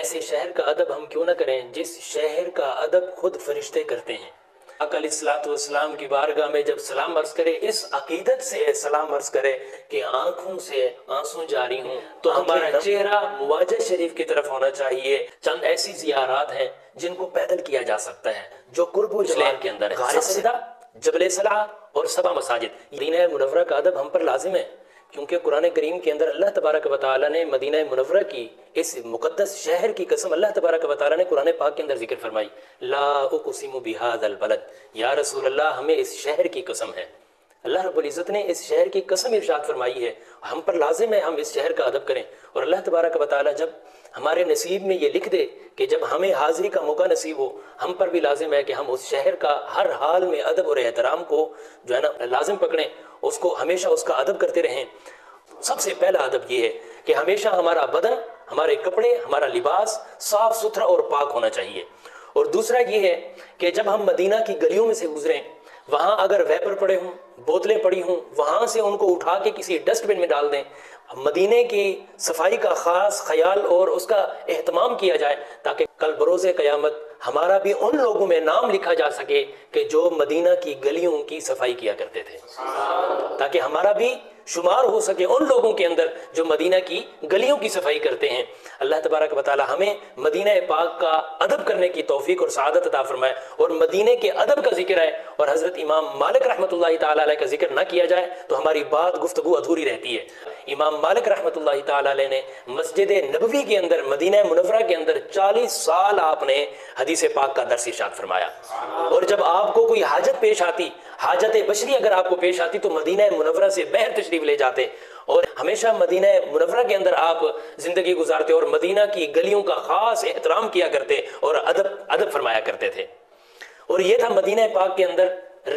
ایسے شہر کا ادب ہم کیوں نہ کریں جس شہر کا ادب خود فرشتے کرتے ہیں۔ آقا علیہ الصلوۃ والسلام کی بارگاہ میں جب سلام عرض کرے اس عقیدت سے سلام عرض کرے کہ آنکھوں سے آنسو جاری ہوں، تو ہمارا چہرہ مواجہ شریف کی طرف ہونا چاہیے۔ چند ایسی زیارات ہیں جن کو پیدل کیا جا سکتا ہے جو قرب و جلال کے اندر ہے، غار سدہ، جبل صلعہ اور 7 مساجد۔ مدینہ منورہ کا ادب ہم پر لازم ہے، کیونکہ قرآن کریم کے اندر اللہ تبارک و تعالیٰ نے مدینہ منورہ کی اس مقدس شہر کی قسم اللہ تبارک و تعالیٰ نے قرآن پاک کے اندر ذکر فرمائی، لا اقسم بہذا البلد، یا رسول اللہ ہمیں اس شہر کی قسم ہے۔ اللہ رب العزت نے اس شہر کی قسم ارشاد فرمائی ہے، ہم پر لازم ہے ہم اس شہر کا ادب کریں۔ اور اللہ تبارک و تعالیٰ جب ہمارے نصیب میں یہ لکھ دے کہ جب ہمیں حاضری کا موقع نصیب ہو، ہم پر بھی لازم ہے کہ ہم اس شہر کا ہر حال میں ادب اور احترام کو جو ہے نا لازم پکڑیں، اس کو ہمیشہ اس کا ادب کرتے رہیں۔ سب سے پہلا ادب یہ ہے کہ ہمیشہ ہمارا بدن، ہمارے کپڑے، ہمارا لباس صاف ستھرا اور پاک ہونا چاہیے۔ اور دوسرا یہ ہے کہ جب ہم مدینہ کی گلیوں میں سے گزریں، وہاں اگر ویپر پڑے ہوں، بوتلیں پڑی ہوں، وہاں سے ان کو اٹھا کے کسی ڈسٹ بن میں ڈال دیں۔ مدینے کی صفائی کا خاص خیال اور اس کا اہتمام کیا جائے تاکہ کل بروز قیامت ہمارا بھی ان لوگوں میں نام لکھا جا سکے کہ جو مدینہ کی گلیوں کی صفائی کیا کرتے تھے، تاکہ ہمارا بھی شمار ہو سکے ان لوگوں کے اندر جو مدینہ کی گلیوں کی صفائی کرتے ہیں۔ اللہ تبارک و تعالی ہمیں مدینہ پاک کا ادب کرنے کی توفیق اور سعادت عطا فرمائے۔ اور مدینہ کے ادب کا ذکر ہے اور حضرت امام مالک رحمۃ اللہ تعالی علیہ کا ذکر نہ کیا جائے تو ہماری بات گفتگو ادھوری رہتی ہے۔ امام مالک رحمۃ اللہ تعالی علیہ نے مسجد نبوی کے اندر، مدینہ منورہ کے اندر 40 سال آپ نے حدیث پاک کا درس ارشاد فرمایا۔ اور جب آپ کو کوئی حاجت پیش آتی، حاجت بشری اگر آپ کو پیش آتی تو مدینہ منورہ سے باہر تشریف لے جاتے اور ہمیشہ مدینہ منورہ کے اندر آپ زندگی گزارتے اور مدینہ کی گلیوں کا خاص احترام کیا کرتے اور ادب فرمایا کرتے تھے۔ اور یہ تھا مدینہ پاک کے اندر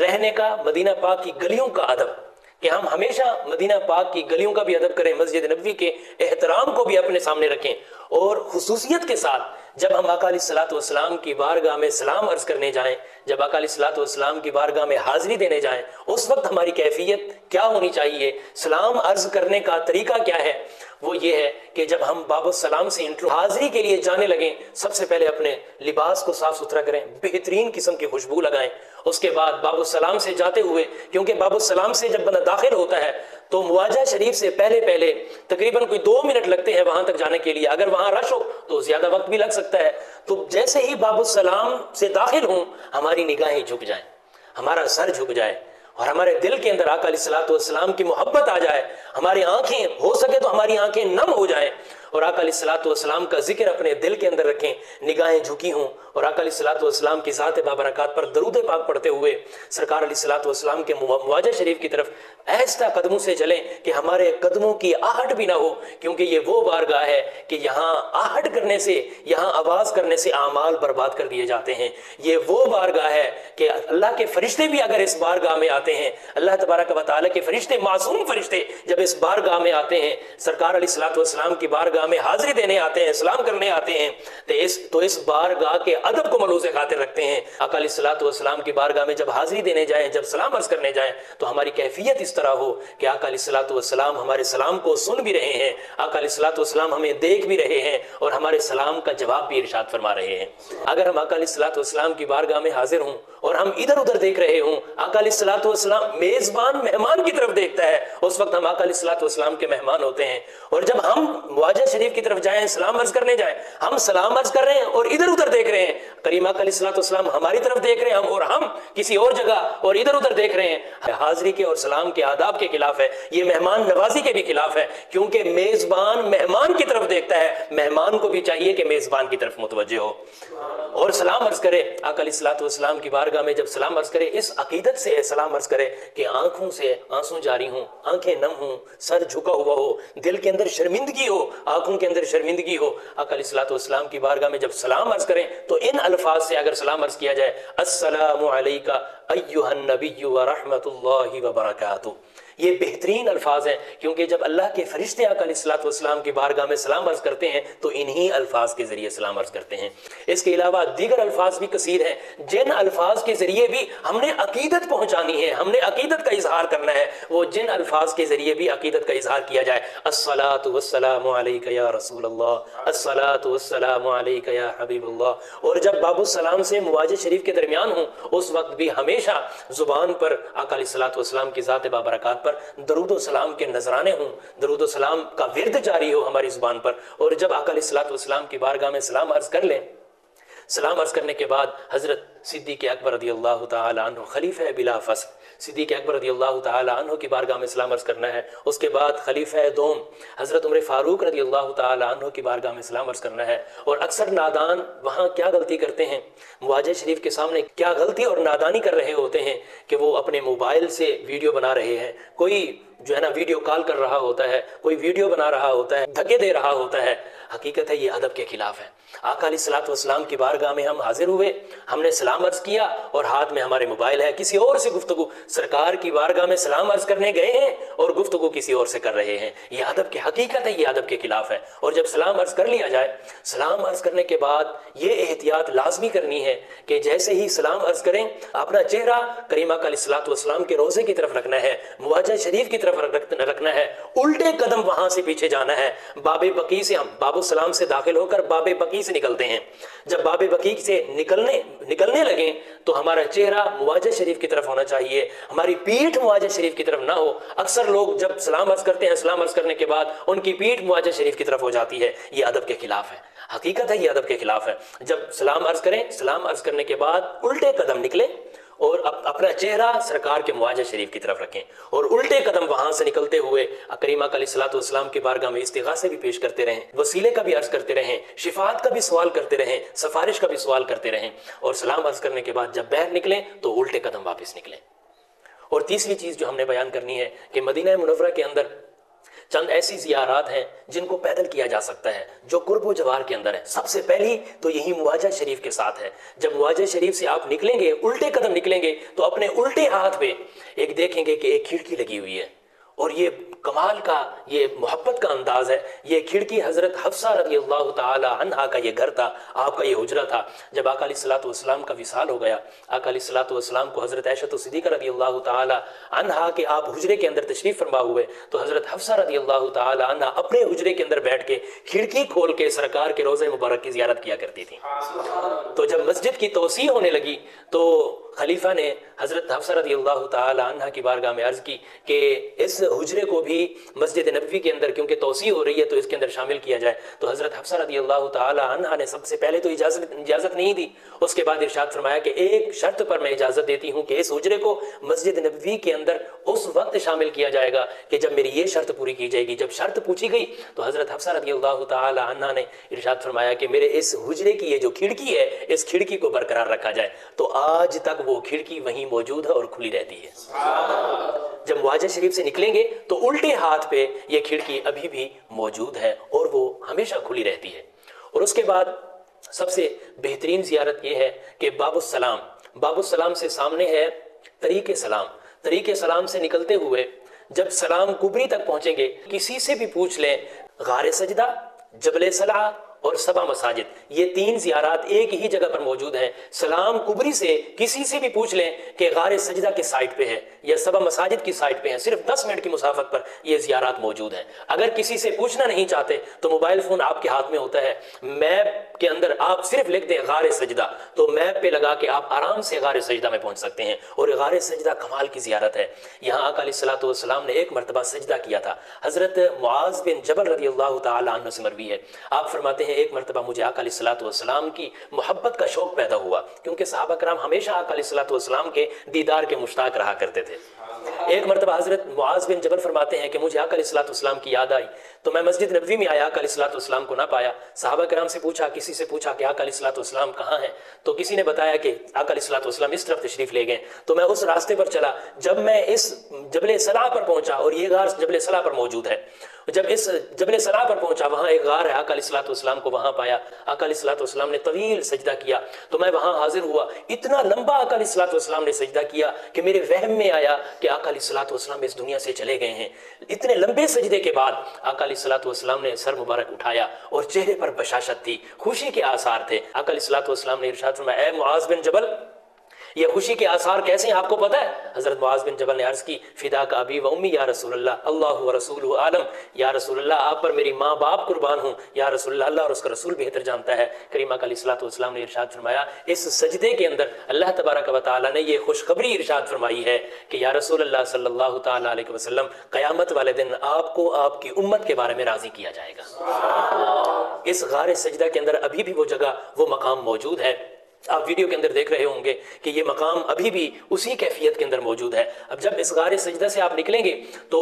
رہنے کا، مدینہ پاک کی گلیوں کا ادب، کہ ہم ہمیشہ مدینہ پاک کی گلیوں کا بھی ادب کریں، مسجد نبوی کے احترام کو بھی اپنے سامنے رکھیں۔ اور خصوصیت کے ساتھ جب ہم آقا علیہ الصلوۃ والسلام کی بارگاہ میں سلام عرض کرنے جائیں، جب آقا علیہ الصلوۃ والسلام کی بارگاہ میں حاضری دینے جائیں، اس وقت ہماری کیفیت کیا ہونی چاہیے، سلام عرض کرنے کا طریقہ کیا ہے؟ وہ یہ ہے کہ جب ہم باب السلام سے حاضری کے لیے جانے لگیں، سب سے پہلے اپنے لباس کو صاف ستھرا کریں، بہترین قسم کی خوشبو لگائیں۔ اس کے بعد باب السلام سے جاتے ہوئے، کیونکہ باب السلام سے جب بندہ داخل ہوتا ہے تو مواجہ شریف سے پہلے تقریباً کوئی 2 منٹ لگتے ہیں وہاں تک جانے کے لیے، اگر وہاں رش ہو تو زیادہ وقت بھی لگ سکتا ہے۔ تو جیسے ہی باب السلام سے داخل ہوں، ہماری نگاہیں جھک جائیں، ہمارا سر جھک جائے اور ہمارے دل کے اندر آقا علیہ الصلوۃ والسلام کی محبت آ جائے، ہماری آنکھیں ہو سکے تو ہماری آنکھیں نم ہو جائیں اور آقا علیہ الصلوۃ والسلام کا ذکر اپنے دل کے اندر رکھیں، نگاہیں جھکی ہوں اور آقا علیہ الصلوۃ والسلام کی ذات بابرکات پر درود پاک پڑھتے ہوئے سرکار علیہ الصلوۃ والسلام کے مواجہ شریف کی طرف ایسا قدموں سے چلیں کہ ہمارے قدموں کی آہٹ بھی نہ ہو، کیونکہ یہ وہ بارگاہ ہے کہ یہاں آہٹ کرنے سے، یہاں آواز کرنے سے اعمال برباد کر دیے جاتے ہیں۔ یہ وہ بارگاہ ہے کہ اللہ کے فرشتے بھی اگر اس بارگاہ میں آتے ہیں، اللہ تبارک و تعالیٰ کے فرشتے، معصوم فرشتے جب اس بارگاہ میں آتے ہیں، سرکار علیہ الصلوۃ والسلام کی بارگاہ میں حاضری دینے آتے ہیں، سلام کرنے آتے ہیں، تو اس بارگاہ کے ادب کو ملوث خاطر رکھتے ہیں۔ آقا علیہ الصلوۃ والسلام کی بارگاہ میں جب حاضری دینے جائیں، جب سلام عرض کرنے جائیں تو ہماری کیفیت اس طرح ہو کہ آقا علیہ الصلوۃ والسلام ہمارے سلام کو سن بھی رہے ہیں، آقا علیہ الصلوۃ والسلام ہمیں دیکھ بھی رہے ہیں اور ہمارے سلام کا جواب بھی ارشاد فرما رہے ہیں۔ اگر ہم آقا علیہ الصلوۃ والسلام کی بارگاہ میں حاضر ہوں اور ہم ادھر ادھر دیکھ رہے ہوں، آقا علیہ الصلوۃ والسلام میزبان مہمان کی طرف دیکھتا ہے، اس وقت ہم آقا علیہ الصلوۃ والسلام کے مہمان ہوتے ہیں۔ اور جب ہم مواجہ شریف کی طرف جائیں، سلام عرض کرنے جائیں، ہم سلام عرض کر رہے ہیں اور ادھر ادھر دیکھ رہے ہیں، کریم آقا علیہ الصلوۃ والسلام ہماری طرف دیکھ رہے ہیں اور ہم کسی اور جگہ اور ادھر ادھر دیکھ رہے ہیں، حاضری کے اور سلام کے آداب کے خلاف ہے، یہ مہمان نوازی کے بھی خلاف ہے، کیونکہ میزبان مہمان کی طرف دیکھتا ہے، مہمان کو بھی چاہیے کہ میزبان کی طرف متوجہ ہو اور سلام عرض کرے۔ آقا علیہ الصلوۃ والسلام کی بارگاہ میں جب سلام عرض کرے، اس عقیدت سے سلام عرض کرے کہ آنکھوں سے آنسو جاری ہوں، آنکھیں نم ہوں، سر جھکا ہوا ہو، دل کے اندر شرمندگی ہو، آنکھوں کے اندر شرمندگی ہو۔ آقا علیہ الصلوۃ والسلام کی بارگاہ میں جب سلام عرض کریں تو ان الفاظ سے اگر سلام عرض کیا جائے، السلام علیکہ ایھا النبی ورحمۃ اللہ وبرکاتہ، یہ بہترین الفاظ ہیں، کیونکہ جب اللہ کے فرشتے آقا علیہ الصلوۃ والسلام کی بارگاہ میں سلام عرض کرتے ہیں تو انہی الفاظ کے ذریعے سلام عرض کرتے ہیں۔ اس کے علاوہ دیگر الفاظ بھی کثیر ہیں جن الفاظ کے ذریعے بھی ہم نے عقیدت پہنچانی ہے، ہم نے عقیدت کا اظہار کرنا ہے، وہ جن الفاظ کے ذریعے بھی عقیدت کا اظہار کیا جائے۔ الصلاۃ والسلام علیک یا رسول اللہ، الصلاۃ والسلام علیک یا حبیب اللہ۔ اور جب باب السلام سے مواجہ شریف کے درمیان ہوں اس وقت بھی ہمیشہ زبان پر آقا علیہ الصلوۃ والسلام کی ذات بابرکات پر درود و سلام کے نذرانے ہوں، درود و سلام کا ورد جاری ہو ہماری زبان پر۔ اور جب آقا علیہ الصلوۃ والسلام کی بارگاہ میں سلام عرض کر لیں، سلام عرض کرنے کے بعد حضرت صدیق اکبر رضی اللہ تعالی عنہ خلیفہ بلا فصل صدیق اکبر رضی اللہ تعالی عنہ کی بارگاہ میں سلام عرض کرنا ہے۔ اس کے بعد خلیفہ دوم حضرت عمر فاروق رضی اللہ تعالی عنہ کی بارگاہ میں سلام عرض کرنا ہے۔ اور اکثر نادان وہاں کیا غلطی کرتے ہیں، مواجہ شریف کے سامنے کیا غلطی اور نادانی کر رہے ہوتے ہیں کہ وہ اپنے موبائل سے ویڈیو بنا رہے ہیں، کوئی جو ہے نا ویڈیو کال کر رہا ہوتا ہے، کوئی ویڈیو بنا رہا ہوتا ہے، دھکے دے رہا ہوتا ہے۔ حقیقت ہے یہ ادب کے خلاف ہے۔ آقا علیہ الصلوۃ والسلام کی بارگاہ میں ہم حاضر ہوئے، ہم نے سلام عرض کیا اور ہاتھ میں ہمارے موبائل ہے، کسی اور سے گفتگو، سرکار کی بارگاہ میں سلام عرض کرنے گئے ہیں اور گفتگو کسی اور سے کر رہے ہیں۔ یہ ادب کی حقیقت ہے، یہ ادب کے خلاف ہے۔ اور جب سلام عرض کر لیا جائے، سلام عرض کرنے کے بعد یہ احتیاط لازمی کرنی ہے کہ جیسے ہی سلام عرض کریں اپنا چہرہ کریم آقا علیہ الصلوۃ والسلام کے روضے کی طرف رکھنا ہے، مواجہ شریف کی طرف رکھنا ہے، الٹے قدم وہاں سے پیچھے جانا ہے۔ باب بقیع سے ہم باب السلام سے داخل ہو کر باب بقیع سے نکلتے ہیں، جب باب بقیع سے نکلنے لگیں تو ہمارا چہرہ مواجہ شریف کی طرف ہونا چاہیے، ہماری پیٹھ مواجہ شریف کی طرف نہ ہو۔ اکثر لوگ جب سلام عرض کرتے ہیں، سلام عرض کرنے کے بعد ان کی پیٹھ مواجہ شریف کی طرف ہو جاتی ہے، یہ ادب کے خلاف ہے۔ حقیقت ہے یہ ادب کے خلاف ہے۔ جب سلام عرض کریں، سلام عرض کرنے کے بعد الٹے قدم نکلیں اور اپنا چہرہ سرکار کے مواجہ شریف کی طرف رکھیں اور الٹے قدم وہاں سے نکلتے ہوئے کریم آقا علیہ الصلوۃ والسلام کی بارگاہ میں استغاثے بھی پیش کرتے رہیں، وسیلے کا بھی عرض کرتے رہیں، شفاعت کا بھی سوال کرتے رہیں، سفارش کا بھی سوال کرتے رہیں۔ اور سلام عرض کرنے کے بعد جب باہر نکلیں تو الٹے قدم واپس نکلیں۔ اور تیسری چیز جو ہم نے بیان کرنی ہے کہ مدینہ منورہ کے اندر چند ایسی زیارات ہیں جن کو پیدل کیا جا سکتا ہے، جو قرب و جوار کے اندر ہے۔ سب سے پہلی تو یہی مواجہ شریف کے ساتھ ہے۔ جب مواجہ شریف سے آپ نکلیں گے، الٹے قدم نکلیں گے تو اپنے الٹے ہاتھ پہ ایک دیکھیں گے کہ ایک کھڑکی لگی ہوئی ہے، اور یہ کمال کا، یہ محبت کا انداز ہے۔ یہ کھڑکی حضرت حفصہ رضی اللہ تعالی عنہا کا یہ گھر تھا، آپ کا یہ حجرہ تھا۔ جب آقا علیہ الصلوۃ والسلام کا وصال ہو گیا، آقا علیہ الصلوۃ والسلام کو حضرت عائشہ صدیقہ رضی اللہ تعالی عنہا کے آپ حجرے کے اندر تشریف فرما ہوئے تو حضرت حفصہ رضی اللہ تعالی عنہا اپنے حجرے کے اندر بیٹھ کے کھڑکی کھول کے سرکار کے روضہ مبارک کی زیارت کیا کرتی تھی۔ تو جب مسجد کی توسیع ہونے لگی تو خلیفہ نے حضرت حفصہ رضی اللہ تعالی عنہ کی بارگاہ میں عرض کی کہ اس حجرے کو بھی مسجد نبوی کے اندر کیونکہ توسیع ہو رہی ہے تو اس کے اندر شامل کیا جائے۔ تو حضرت حفصہ رضی اللہ تعالی عنہ نے سب سے پہلے تو اجازت نہیں دی، اس کے بعد ارشاد فرمایا کہ ایک شرط پر میں اجازت دیتی ہوں کہ اس حجرے کو مسجد نبوی کے اندر اس وقت شامل کیا جائے گا کہ جب میری یہ شرط پوری کی جائے گی۔ جب شرط پوچھی گئی تو حضرت حفصہ رضی اللہ تعالی عنہ نے ارشاد فرمایا کہ میرے اس حجرے کی یہ جو کھڑکی ہے، اس کھڑکی کو برقرار رکھا جائے۔ تو آج تک وہ کھڑکی وہیں موجود ہے اور کھلی رہتی ہے۔ جب مواجہ شریف سے نکلیں گے تو الٹے ہاتھ پہ یہ کھڑکی ابھی بھی موجود ہے اور وہ ہمیشہ کھلی رہتی ہے۔ اور اس کے بعد سب سے بہترین زیارت یہ ہے کہ باب السلام سے سامنے ہے طریق سلام۔ طریق سلام سے نکلتے ہوئے جب سلام کبری تک پہنچیں گے، کسی سے بھی پوچھ لیں، غار سجدہ، جبل صلع اور سبا مساجد، یہ تین زیارات ایک ہی جگہ پر موجود ہیں۔ سلام کبری سے کسی سے بھی پوچھ لیں کہ غار سجدہ کی سائٹ پہ ہے یا سبا مساجد کی سائٹ پہ ہے، صرف 10 منٹ کی مسافت پر یہ زیارات موجود ہیں۔ اگر کسی سے پوچھنا نہیں چاہتے تو موبائل فون آپ کے ہاتھ میں ہوتا ہے، میپ کے اندر آپ صرف لکھ دیں غار سجدہ، تو میپ پہ لگا کے آپ آرام سے غار سجدہ میں پہنچ سکتے ہیں۔ اور غار سجدہ کمال کی زیارت ہے۔ یہاں آقا علیہ الصلوۃ والسلام نے ایک مرتبہ سجدہ کیا تھا۔ حضرت معاذ بن جبل رضی اللہ تعالی عنہ سے مروی ہے، آپ فرماتے ہیں ایک مرتبہ مجھے آقا علیہ الصلوۃ والسلام کی محبت کا شوق پیدا ہوا، کیونکہ صحابہ کرام ہمیشہ آقا علیہ الصلوۃ والسلام کے دیدار کے مشتاق رہا کرتے تھے۔ ایک مرتبہ حضرت معاذ بن جبل فرماتے ہیں کہ مجھے آقا علیہ الصلوۃ والسلام کی یاد آئی تو میں مسجد نبوی میں آیا، آقا علیہ الصلوۃ والسلام کو نہ پایا۔ صحابہ کرام سے پوچھا، کسی سے پوچھا کہ آقا علیہ الصلوۃ والسلام کہاں ہیں، تو کسی نے بتایا کہ آقا علیہ الصلوۃ والسلام اس طرف تشریف لے گئے۔ تو میں اس راستے پر چلا، جب میں اس جبل صلع پر پہنچا، اور یہ غار جبل صلع پر موجود ہے، جب اس جبل صلع پر پہنچا وہاں ایک غار ہے، آقا علیہ الصلوۃ والسلام کو وہاں پایا۔ آقا علیہ الصلوۃ والسلام نے طویل سجدہ کیا تو میں وہاں حاضر ہوا، اتنا لمبا آقا علیہ الصلوۃ والسلام نے سجدہ کیا کہ میرے وہم میں آیا کہ آقا علیہ علیہ الصلوۃ والسلام اس دنیا سے چلے گئے ہیں، اتنے لمبے سجدے کے بعد آقا علیہ الصلوۃ والسلام نے سر مبارک اٹھایا اور چہرے پر بشاشت تھی، خوشی کے آثار تھے۔ آقا علیہ الصلوۃ والسلام نے ارشاد فرمایا، اے معاذ بن جبل، یہ خوشی کے آثار کیسے ہیں آپ کو پتہ ہے؟ حضرت معاذ بن جبل نے عرض کی، فداک ابی و امی یا رسول اللہ، اللہ و رسولہ عالم، یا رسول اللہ آپ پر میری ماں باپ قربان ہوں، یا رسول اللہ، اللہ اور اس کا رسول بہتر جانتا ہے۔ کریم آقا علیہ الصلوۃ والسلام نے ارشاد فرمایا، اس سجدے کے اندر اللہ تبارک و تعالیٰ نے یہ خوشخبری ارشاد فرمائی ہے کہ یا رسول اللہ صلی اللہ تعالیٰ علیہ وسلم، قیامت والے دن آپ کو آپ کی امت کے بارے میں راضی کیا جائے گا۔ اس غار سجدہ کے اندر ابھی بھی وہ جگہ، وہ مقام موجود ہے۔ آپ ویڈیو کے اندر دیکھ رہے ہوں گے کہ یہ مقام ابھی بھی اسی کیفیت کے اندر موجود ہے۔ اب جب اس غار سجدہ سے آپ نکلیں گے تو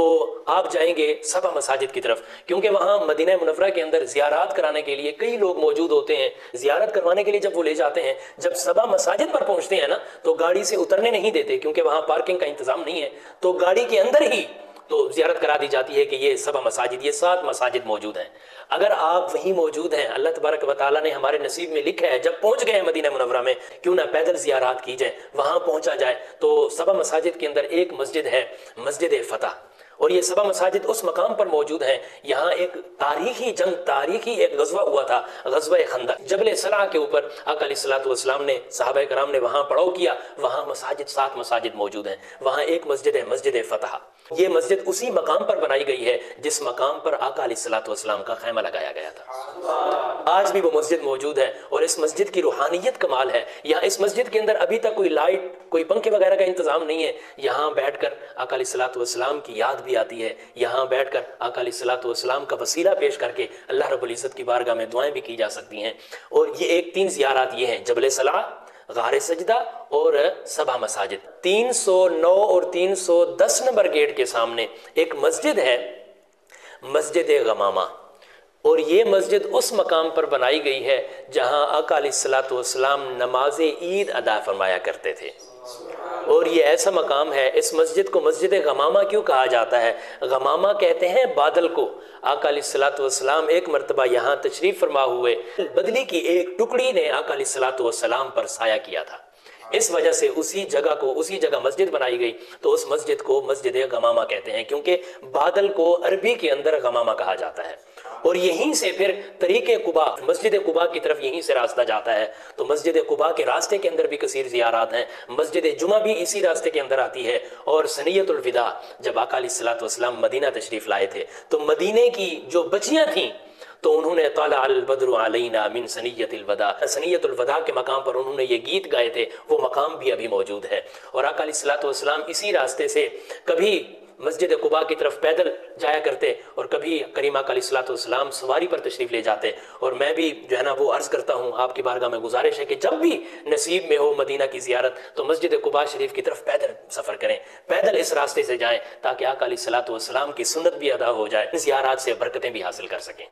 آپ جائیں گے 7 مساجد کی طرف، کیونکہ وہاں مدینہ منورہ کے اندر زیارات کرانے کے لیے کئی لوگ موجود ہوتے ہیں۔ زیارت کروانے کے لیے جب وہ لے جاتے ہیں، جب 7 مساجد پر پہنچتے ہیں نا تو گاڑی سے اترنے نہیں دیتے، کیونکہ وہاں پارکنگ کا انتظام نہیں ہے، تو گاڑی کے اندر ہی تو زیارت کرا دی جاتی ہے کہ یہ 7 مساجد، یہ 7 مساجد موجود ہیں۔ اگر آپ وہیں موجود ہیں، اللہ تبارک و تعالیٰ نے ہمارے نصیب میں لکھا ہے جب پہنچ گئے ہیں مدینہ منورہ میں، کیوں نہ پیدل زیارات کی جائے، وہاں پہنچا جائے۔ تو 7 مساجد کے اندر ایک مسجد ہے، مسجد فتح، اور یہ 7 مساجد اس مقام پر موجود ہیں۔ یہاں ایک تاریخی جنگ، تاریخی ایک غزوہ ہوا تھا، غزوہ خندق۔ جبل صلع کے اوپر آقا علیہ الصلوۃ والسلام نے، صحابہ کرام نے وہاں پڑاؤ کیا، وہاں مساجد 7 مساجد موجود ہیں۔ وہاں ایک مسجد ہے مسجد فتح، یہ مسجد اسی مقام پر بنائی گئی ہے جس مقام پر آقا علیہ الصلوۃ والسلام کا خیمہ لگایا گیا تھا۔ آج بھی وہ مسجد موجود ہے، اور اس مسجد کی روحانیت کمال ہے۔ یہاں اس مسجد کے اندر ابھی تک کوئی لائٹ، کوئی پنکھے وغیرہ کا انتظام نہیں ہے۔ یہاں بیٹھ کر آقا علیہ الصلوۃ والسلام کی یاد بھی آتی ہے، یہاں بیٹھ کر آقا علیہ الصلوۃ والسلام کا وسیلہ پیش کر کے اللہ رب العزت کی بارگاہ میں دعائیں بھی کی جا سکتی ہیں۔ اور یہ 3 زیارات یہ ہیں، جبل صلع، غار سجدہ اور 7 مساجد۔ 309 اور 310 نمبر گیٹ کے سامنے ایک مسجد ہے، مسجد غمامہ، اور یہ مسجد اس مقام پر بنائی گئی ہے جہاں آقا علیہ الصلوۃ والسلام نماز عید ادا فرمایا کرتے تھے۔ اور یہ ایسا مقام ہے، اس مسجد کو مسجد غمامہ کیوں کہا جاتا ہے؟ غمامہ کہتے ہیں بادل کو۔ آقا علیہ الصلوۃ والسلام ایک مرتبہ یہاں تشریف فرما ہوئے، بدلی کی ایک ٹکڑی نے آقا علیہ الصلوۃ والسلام پر سایہ کیا تھا، اس وجہ سے اسی جگہ مسجد بنائی گئی، تو اس مسجد کو مسجد غمامہ کہتے ہیں، کیونکہ بادل کو عربی کے اندر غمامہ کہا جاتا ہے۔ اور یہیں سے پھر طریق قباء، مسجد قباء کی طرف یہیں سے راستہ جاتا ہے، تو مسجد قباء کے راستے کے اندر بھی کثیر زیارات ہیں۔ مسجد جمعہ بھی اسی راستے کے اندر آتی ہے۔ اور سنیت الوداع، جب آقا علیہ الصلوۃ والسلام مدینہ تشریف لائے تھے تو مدینے کی جو بچیاں تھیں تو انہوں نے طلع البدر علینا من سنیت الوداع، سنیت الوداع کے مقام پر انہوں نے یہ گیت گائے تھے، وہ مقام بھی ابھی موجود ہے۔ اور آقا علیہ الصلوۃ والسلام اسی راستے سے کبھی مسجد قباء کی طرف پیدل جایا کرتے، اور کبھی کریم آقا علیہ الصلوۃ والسلام سواری پر تشریف لے جاتے۔ اور میں بھی جو ہے نا وہ عرض کرتا ہوں، آپ کی بارگاہ میں گزارش ہے کہ جب بھی نصیب میں ہو مدینہ کی زیارت تو مسجد قباء شریف کی طرف پیدل سفر کریں، پیدل اس راستے سے جائیں، تاکہ آقا علیہ الصلوۃ والسلام کی سنت بھی ادا ہو جائے، زیارات سے برکتیں بھی حاصل کر سکیں۔